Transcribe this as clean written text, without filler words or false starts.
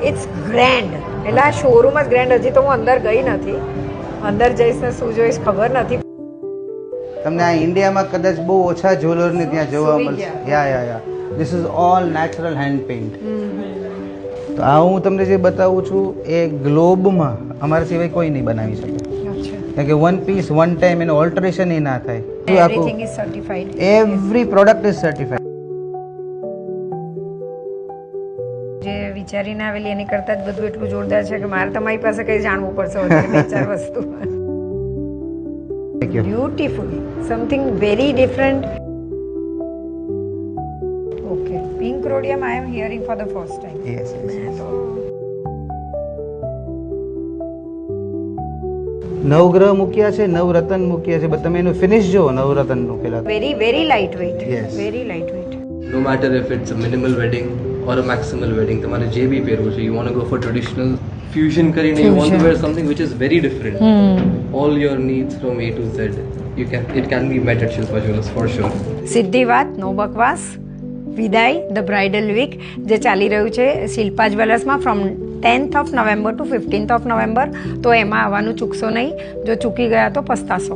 It's grand. એટલે આ showroom જ ગ્રેન્ડ. હજી તો હું અંદર ગઈ નથી. અંદર જઈશ ને શું જોઈશ ખબર નથી. તમને આ ઇન્ડિયામાં કદાચ બહુ ઓછા જ્વેલરને ત્યાં જોવા મળશે. Yeah this is all natural hand paint. તો આ હું તમને જે બતાવું છું એ ગ્લોબમાં અમારા સિવાય કોઈ નહીં બનાવી શકે. કારણ કે વન પીસ વન ટાઈમ એનો ઓલ્ટરેશન એ ના થાય. Everything is certified. Every product is certified. જે વિચારીને આવેલી એની કરતાં જ બધું એટલું જોરદાર છે કે મારે તમારી પાસે કંઈ જાણવું પડશે વધારે બે ચાર વસ્તુ. Beautiful, something very different. Okay, pink rhodium I am hearing for the first time. Yes. નવગ્રહ મૂક્યા છે, નવરત્ન મૂક્યા છે, બટ તમે એનું ફિનિશ જુઓ નવરત્નનું પેલા. Very very light weight. Yes. Very light weight. No matter if it's a minimal wedding or a maximal wedding, તમારે જે બી પહેરવું છે, you want to go for traditional fusion કરીને you want to wear something which is very different. All your needs from A to Z, it can be met at Shilpa Jewellers for sure. સીધી વાત, નો બકવાસ. વિદાય the bridal week જે ચાલી રહ્યું છે શિલ્પા જ્વેલર્સમાં from 10th of November to 15th of November. તો એમાં આવવાનું ચૂકશો નહીં. જો ચૂકી ગયા તો પસ્તાશો.